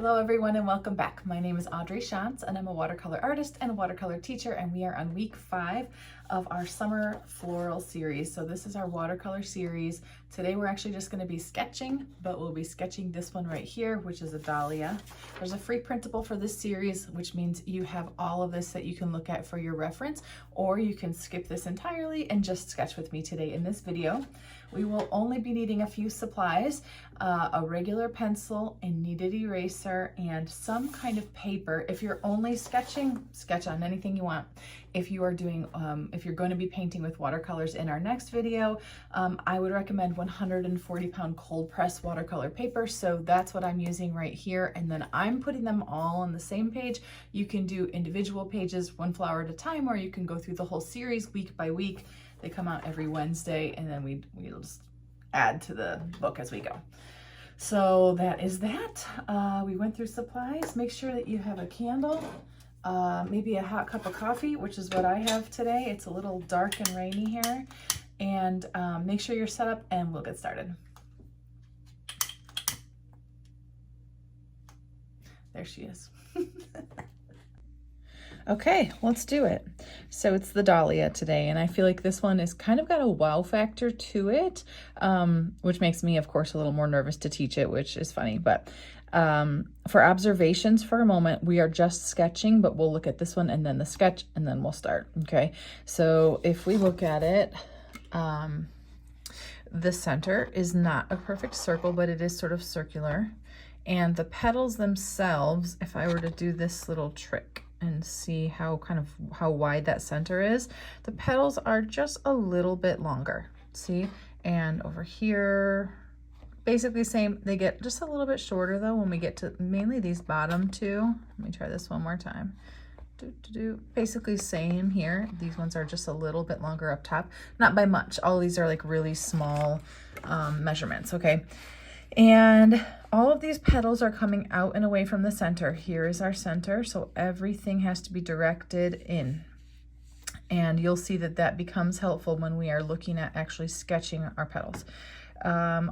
Hello everyone and welcome back. My name is Audrey Shantz and I'm a watercolor artist and a watercolor teacher, and we are on week 5 of our summer floral series. So this is our watercolor series. Today we're actually just going to be sketching, but we'll be sketching this one right here, which is a dahlia. There's a free printable for this series, which means you have all of this that you can look at for your reference, or you can skip this entirely and just sketch with me today in this video. We will only be needing a few supplies, a regular pencil, a kneaded eraser, and some kind of paper. If you're only sketching, sketch on anything you want. If you are doing, if you're going to be painting with watercolors in our next video, I would recommend 140-pound cold press watercolor paper. So that's what I'm using right here. And then I'm putting them all on the same page. You can do individual pages, one flower at a time, or you can go through the whole series week by week. They come out every Wednesday, and then we'll just add to the book as we go. So that is that. We went through supplies. Make sure that you have a candle, maybe a hot cup of coffee, which is what I have today. It's a little dark and rainy here. And make sure you're set up and we'll get started. There she is. Okay, let's do it. So it's the dahlia today, and I feel like this one is kind of got a wow factor to it, which makes me, of course, a little more nervous to teach it, which is funny. But for observations for a moment, we are just sketching, but we'll look at this one and then the sketch, and then we'll start, okay? So if we look at it, the center is not a perfect circle, but it is sort of circular. And the petals themselves, if I were to do this little trick and see how wide that center is, the petals are just a little bit longer, see? And over here, basically same. They get just a little bit shorter though when we get to mainly these bottom two. Let me try this one more time. Basically same here. These ones are just a little bit longer up top, not by much. All these are like really small measurements, okay? And all of these petals are coming out and away from the center. Here is our center, so everything has to be directed in. And you'll see that that becomes helpful when we are looking at actually sketching our petals.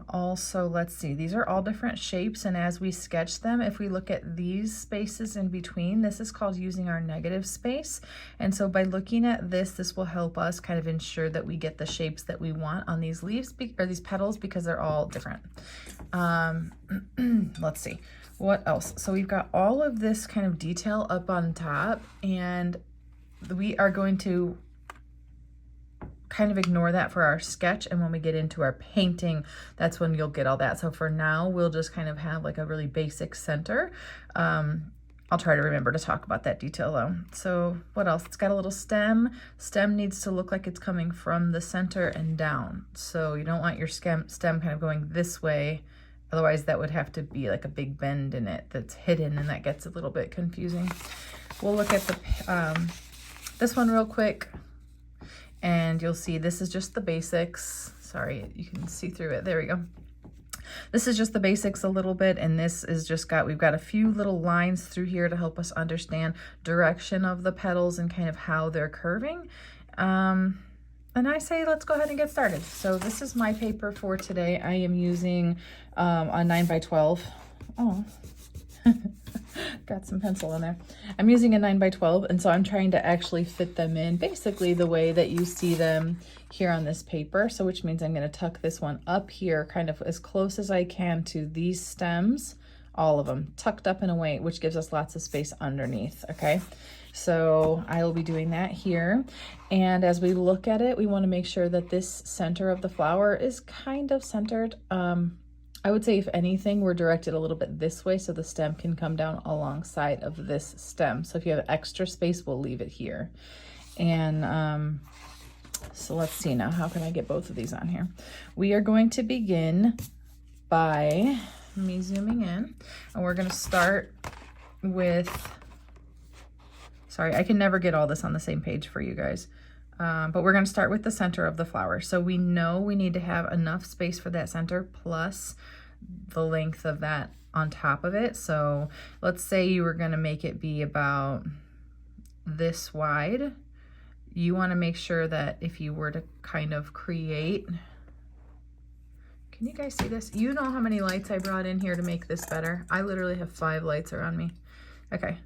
Also, let's see, these are all different shapes, and as we sketch them, if we look at these spaces in between, this is called using our negative space. And so by looking at this will help us kind of ensure that we get the shapes that we want on these leaves, or these petals, because they're all different. Let's see, what else? So we've got all of this kind of detail up on top, and we are going to kind of ignore that for our sketch, and when we get into our painting, that's when you'll get all that. So for now, we'll just kind of have like a really basic center. I'll try to remember to talk about that detail though. So what else? It's got a little stem. Stem needs to look like it's coming from the center and down. So you don't want your stem kind of going this way. Otherwise that would have to be like a big bend in it that's hidden, and that gets a little bit confusing. We'll look at the this one real quick. And you'll see this is just the basics. Sorry, you can see through it. There we go. This is just the basics a little bit, and this is just we've got a few little lines through here to help us understand direction of the petals and kind of how they're curving. And I say let's go ahead and get started. So this is my paper for today. I am using a 9x12. Oh. Got some pencil in there. I'm using a 9x12, and so I'm trying to actually fit them in basically the way that you see them here on this paper. So which means I'm going to tuck this one up here kind of as close as I can to these stems, all of them tucked up and away, which gives us lots of space underneath, okay? So I will be doing that here. And as we look at it, we want to make sure that this center of the flower is kind of centered. I would say if anything, we're directed a little bit this way so the stem can come down alongside of this stem. So if you have extra space, we'll leave it here. And so let's see now, how can I get both of these on here? We are going to begin by me zooming in, and we're going to start with, sorry, I can never get all this on the same page for you guys. But we're going to start with the center of the flower. So we know we need to have enough space for that center plus the length of that on top of it. So let's say you were going to make it be about this wide. You want to make sure that if you were to kind of create Can you guys see this? You know how many lights I brought in here to make this better. I literally have 5 lights around me. Okay.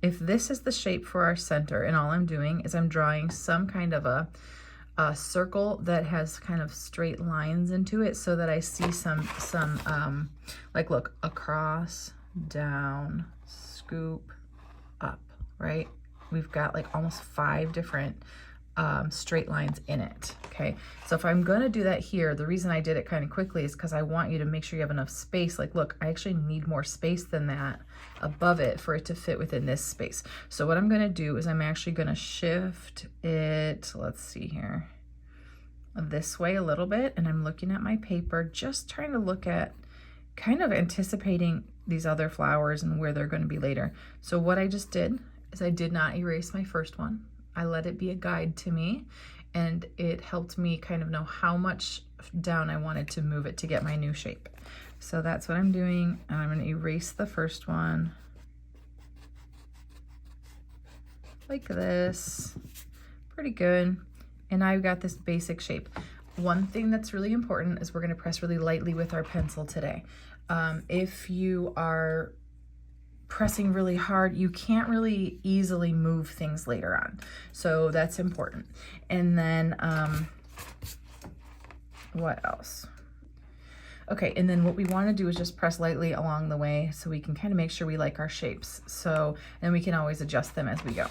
If this is the shape for our center, and all I'm doing is I'm drawing some kind of a circle that has kind of straight lines into it so that I see some like, look, across, down, scoop, up, right? We've got like almost 5 different straight lines in it, okay? So if I'm gonna do that here, the reason I did it kind of quickly is because I want you to make sure you have enough space. Like, look, I actually need more space than that above it for it to fit within this space. So what I'm gonna do is I'm actually gonna shift it, let's see here, this way a little bit, and I'm looking at my paper, just trying to look at, kind of anticipating these other flowers and where they're gonna be later. So what I just did is I did not erase my first one. I let it be a guide to me, and it helped me kind of know how much down I wanted to move it to get my new shape. So that's what I'm doing, and I'm going to erase the first one like this. Pretty good. And I've got this basic shape. One thing that's really important is we're going to press really lightly with our pencil today. If you are pressing really hard, you can't really easily move things later on. So that's important. And then what else? Okay, and then what we want to do is just press lightly along the way so we can kind of make sure we like our shapes. So, and we can always adjust them as we go.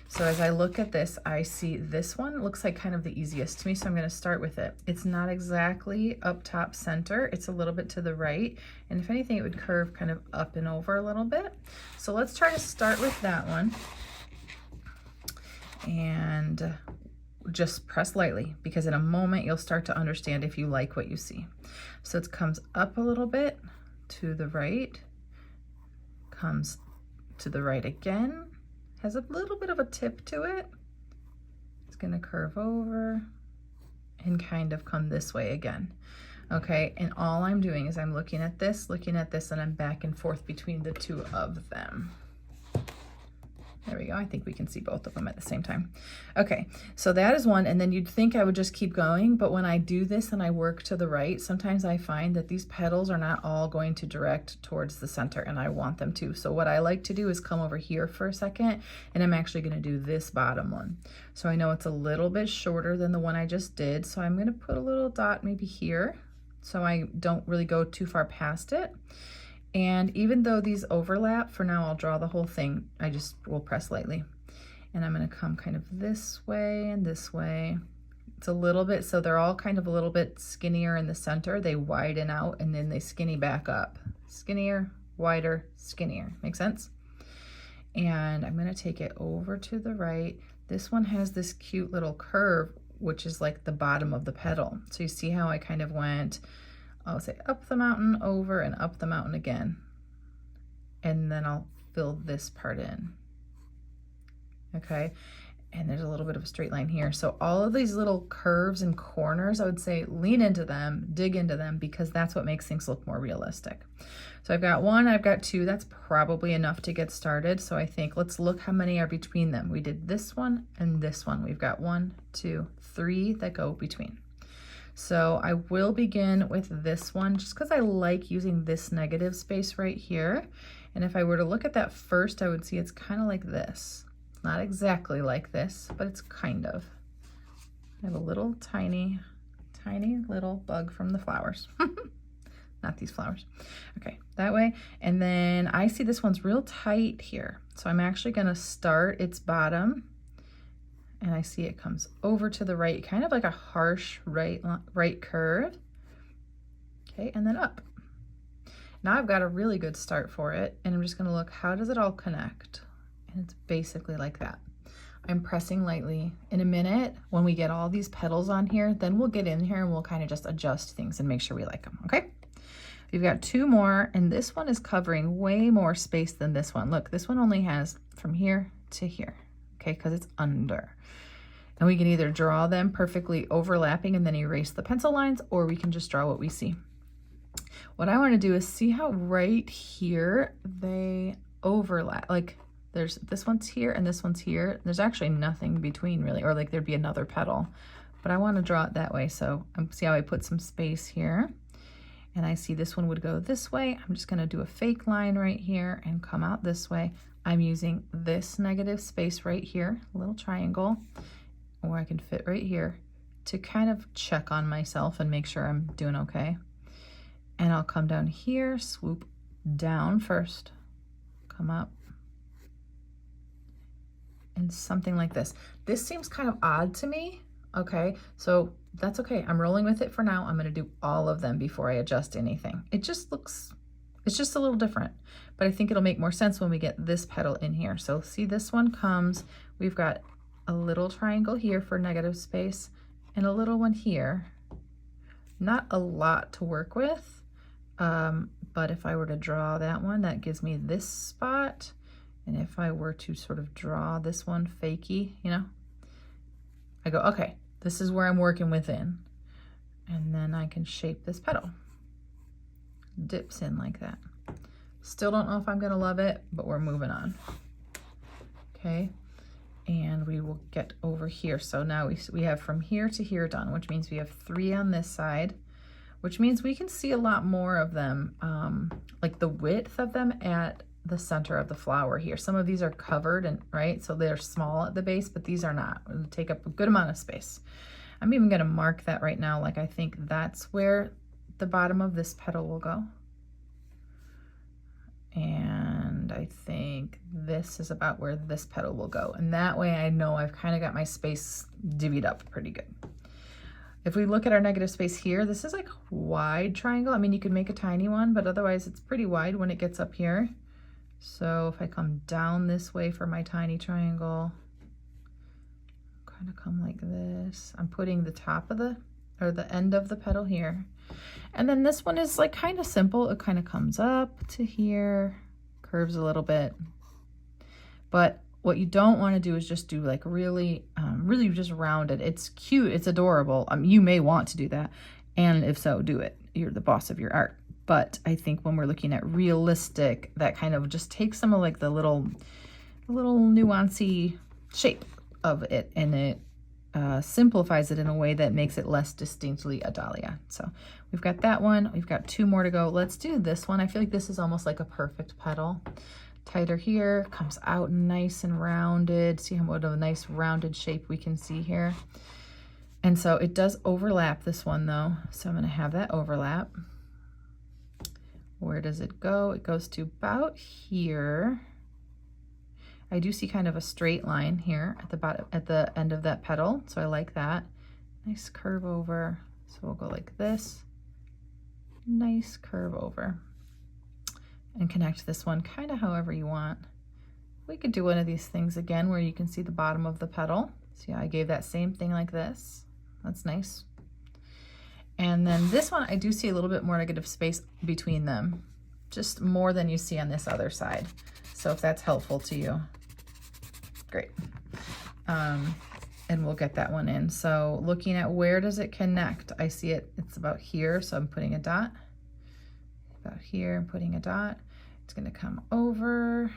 So as I look at this, I see this one looks like kind of the easiest to me, so I'm going to start with it. It's not exactly up top center, it's a little bit to the right, and if anything it would curve kind of up and over a little bit. So let's try to start with that one and just press lightly, because in a moment you'll start to understand if you like what you see. So it comes up a little bit to the right, comes to the right again, has a little bit of a tip to it. It's gonna curve over and kind of come this way again. Okay, and all I'm doing is I'm looking at this, and I'm back and forth between the two of them. There we go. I think we can see both of them at the same time. Okay, so that is one, and then you'd think I would just keep going, but when I do this and I work to the right, sometimes I find that these petals are not all going to direct towards the center, and I want them to. So what I like to do is come over here for a second, and I'm actually going to do this bottom one. So I know it's a little bit shorter than the one I just did, so I'm going to put a little dot maybe here, so I don't really go too far past it. And even though these overlap, for now I'll draw the whole thing. I just will press lightly. And I'm going to come kind of this way and this way. It's a little bit, so they're all kind of a little bit skinnier in the center. They widen out and then they skinny back up. Skinnier, wider, skinnier. Make sense? And I'm going to take it over to the right. This one has this cute little curve, which is like the bottom of the petal. So you see how I kind of went, I'll say up the mountain, over, and up the mountain again. And then I'll fill this part in. Okay, and there's a little bit of a straight line here. So all of these little curves and corners, I would say lean into them, dig into them, because that's what makes things look more realistic. So I've got one, I've got two, that's probably enough to get started. So I think let's look how many are between them. We did this one and this one. We've got 1, 2, 3 that go between. So I will begin with this one just because I like using this negative space right here. And if I were to look at that first, I would see it's kind of like this. It's not exactly like this, but it's kind of. I have a little tiny little bug from the flowers. Not these flowers. Okay, that way. And then I see this one's real tight here. So I'm actually gonna start its bottom, and I see it comes over to the right, kind of like a harsh right curve. Okay, and then up. Now I've got a really good start for it, and I'm just gonna look, how does it all connect? And it's basically like that. I'm pressing lightly. In a minute, when we get all these petals on here, then we'll get in here and we'll kind of just adjust things and make sure we like them, okay? We've got 2 more, and this one is covering way more space than this one. Look, this one only has from here to here, okay, because it's under. And we can either draw them perfectly overlapping and then erase the pencil lines, or we can just draw what we see. What I want to do is see how right here they overlap. Like there's this one's here and this one's here. There's actually nothing between really, or like there'd be another petal. but I want to draw it that way. So see how I put some space here, and I see this one would go this way. I'm just going to do a fake line right here and come out this way. I'm using this negative space right here, a little triangle, or I can fit right here to kind of check on myself and make sure I'm doing okay. And I'll come down here, swoop down first, come up, and something like this. This seems kind of odd to me, okay? So that's okay, I'm rolling with it for now. I'm gonna do all of them before I adjust anything. It just looks, it's just a little different, but I think it'll make more sense when we get this petal in here. So see, this one comes, we've got a little triangle here for negative space and a little one here. Not a lot to work with, but if I were to draw that one, that gives me this spot. And if I were to sort of draw this one fakey, you know, I go, okay, this is where I'm working within. And then I can shape this petal. Dips in like that. Still don't know if I'm gonna love it, but we're moving on. Okay, and we will get over here. So now we have from here to here done, which means we have 3 on this side, which means we can see a lot more of them, like the width of them at the center of the flower here. Some of these are covered, and right, so they're small at the base, but these are not. It'll take up a good amount of space. I'm even gonna mark that right now, like I think that's where the bottom of this petal will go. And I think this is about where this petal will go. And that way I know I've kind of got my space divvied up pretty good. If we look at our negative space here, this is like a wide triangle. I mean, you could make a tiny one, but otherwise it's pretty wide when it gets up here. So if I come down this way for my tiny triangle, kind of come like this. I'm putting the top of the end of the petal here. And then this one is like kind of simple. It kind of comes up to here, curves a little bit. But what you don't want to do is just do like really, really just rounded. It's cute, it's adorable. You may want to do that. And if so, do it. You're the boss of your art. But I think when we're looking at realistic, that kind of just takes some of like the little nuancy shape of it, and it simplifies it in a way that makes it less distinctly a dahlia. So we've got that one. We've got 2 more to go. Let's do this one. I feel like this is almost like a perfect petal. Tighter here, comes out nice and rounded. See what a nice rounded shape we can see here. And so it does overlap this one though. So I'm going to have that overlap. Where does it go? It goes to about here. I do see kind of a straight line here at the bottom, at the end of that petal. So I like that. Nice curve over. So we'll go like this. Nice curve over. And connect this one kind of however you want. We could do one of these things again where you can see the bottom of the petal. See how I gave that same thing like this? That's nice. And then this one, I do see a little bit more negative space between them, just more than you see on this other side. So if that's helpful to you, great. And we'll get that one in. So looking at where does it connect? I see it, it's about here, so I'm putting a dot. About here, I'm putting a dot. It's gonna come over,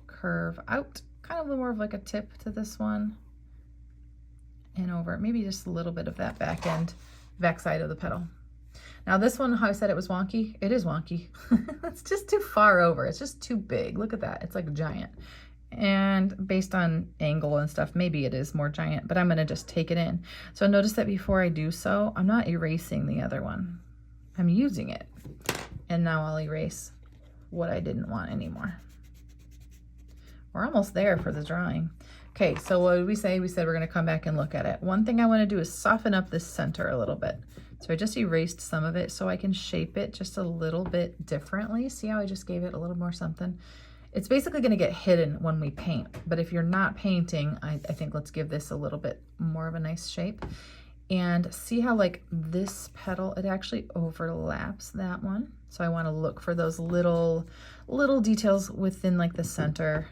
curve out, kind of more of like a tip to this one, and over, maybe just a little bit of that back side of the petal. Now this one, how I said it was wonky, it is wonky. It's just too far over, it's just too big. Look at that, it's like giant. And based on angle and stuff, maybe it is more giant, but I'm gonna just take it in. So notice that before I do so, I'm not erasing the other one. I'm using it. And now I'll erase what I didn't want anymore. We're almost there for the drawing. Okay, so what did we say? We said we're gonna come back and look at it. One thing I wanna do is soften up this center a little bit. So I just erased some of it so I can shape it just a little bit differently. See how I just gave it a little more something? It's basically gonna get hidden when we paint, but if you're not painting, I think let's give this a little bit more of a nice shape. And see how like this petal, it actually overlaps that one. So I wanna look for those little details within like the center.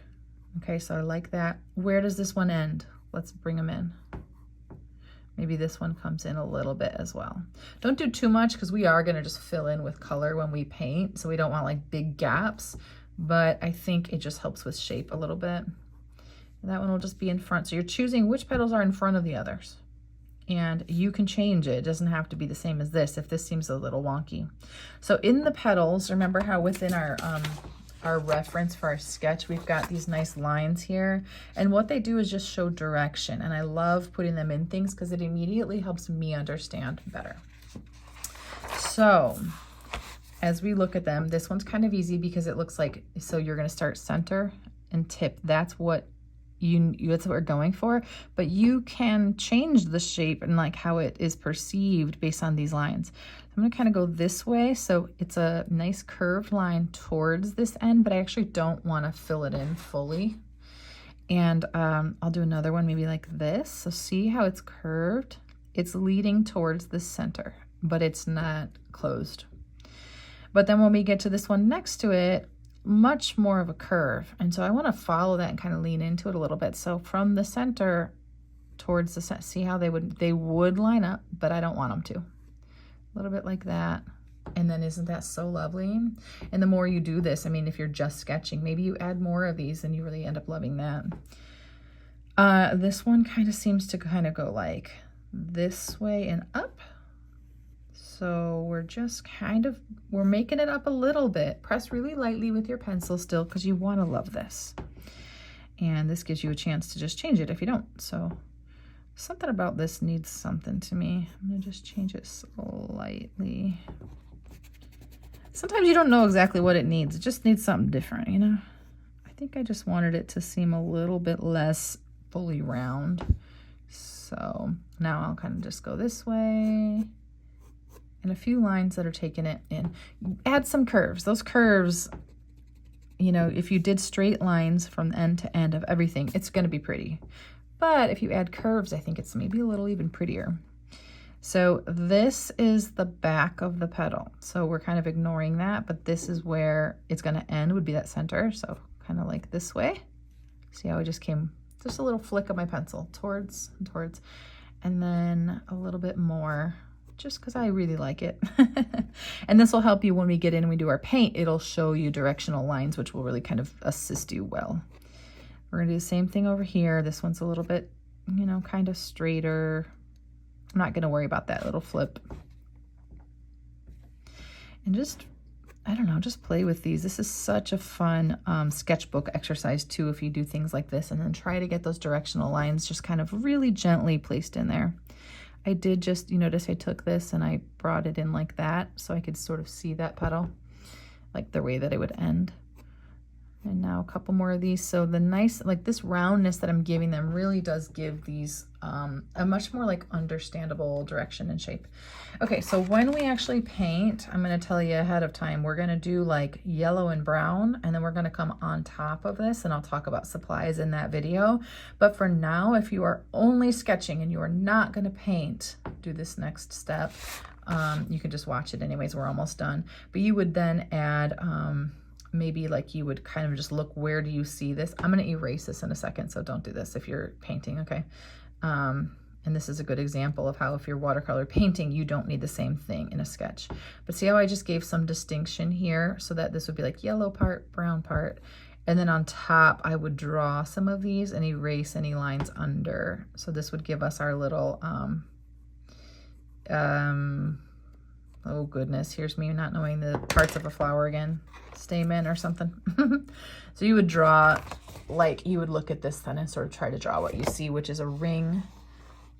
Okay, so I like that. Where does this one end? Let's bring them in. Maybe this one comes in a little bit as well. Don't do too much because we are gonna just fill in with color when we paint. So we don't want like big gaps, but I think it just helps with shape a little bit. And that one will just be in front. So you're choosing which petals are in front of the others. and you can change it. It doesn't have to be the same as this if this seems a little wonky. So in the petals, remember how within our reference for our sketch, we've got these nice lines here, and what they do is just show direction, and I love putting them in things because it immediately helps me understand better. So as we look at them, this one's kind of easy because it looks like, so you're going to start center and tip. That's what that's what we're going for, but you can change the shape and like how it is perceived based on these lines. I'm going to kind of go this way, so it's a nice curved line towards this end, but I actually don't want to fill it in fully. And I'll do another one maybe like this. So see how it's curved? It's leading towards the center, but it's not closed. But then when we get to this one next to it, much more of a curve, and so I want to follow that and kind of lean into it a little bit. So from the center towards the center, see how they would line up, but I don't want them to. A little bit like that. And then isn't that so lovely? And the more you do this, I mean, if you're just sketching, maybe you add more of these and you really end up loving that. This one kind of seems to kind of go like this way and up. So we're just we're making it up a little bit. Press really lightly with your pencil still because you want to love this. And this gives you a chance to just change it if you don't. So something about this needs something to me. I'm going to just change it slightly. Sometimes you don't know exactly what it needs. It just needs something different, you know? I think I just wanted it to seem a little bit less fully round. So now I'll kind of just go this way. And a few lines that are taking it in. Add some curves. Those curves, you know, if you did straight lines from end to end of everything, it's going to be pretty. But if you add curves, I think it's maybe a little even prettier. So this is the back of the petal. So we're kind of ignoring that, but this is where it's going to end, would be that center. So kind of like this way. See how I just came, just a little flick of my pencil towards and towards, and then a little bit more, just because I really like it. And this will help you when we get in and we do our paint. It'll show you directional lines, which will really kind of assist you well. We're gonna do the same thing over here. This one's a little bit, you know, kind of straighter. I'm not gonna worry about that little flip. And just, I don't know, just play with these. This is such a fun sketchbook exercise too, if you do things like this, and then try to get those directional lines just kind of really gently placed in there. I did just, you notice I took this and I brought it in like that so I could sort of see that petal, like the way that it would end. And now a couple more of these. So the nice, like this roundness that I'm giving them really does give these a much more like understandable direction and shape. Okay, so when we actually paint, I'm gonna tell you ahead of time, we're gonna do like yellow and brown, and then we're gonna come on top of this, and I'll talk about supplies in that video. But for now, if you are only sketching and you are not gonna paint, do this next step. You can just watch it anyways, we're almost done. But you would then add, maybe like you would kind of just look, where do you see this? I'm going to erase this in a second, so don't do this if you're painting, okay? And this is a good example of how if you're watercolor painting, you don't need the same thing in a sketch. But see how I just gave some distinction here, so that this would be like yellow part, brown part, and then on top I would draw some of these and erase any lines under. So this would give us our little, oh goodness, here's me not knowing the parts of a flower again. Stamen or something. So you would draw, like you would look at this then and sort of try to draw what you see, which is a ring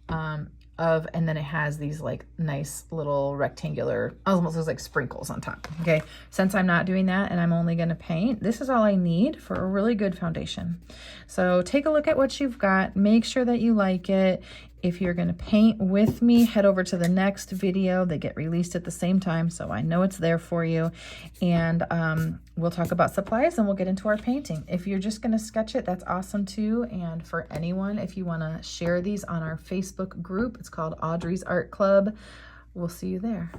and then it has these like nice little rectangular, almost looks like sprinkles on top. Okay, since I'm not doing that and I'm only going to paint, this is all I need for a really good foundation. So take a look at what you've got, make sure that you like it. If you're going to paint with me, head over to the next video. They get released at the same time, so I know it's there for you. And we'll talk about supplies and we'll get into our painting. If you're just going to sketch it, that's awesome too. And for anyone, if you want to share these on our Facebook group, it's called Audrey's Art Club. We'll see you there.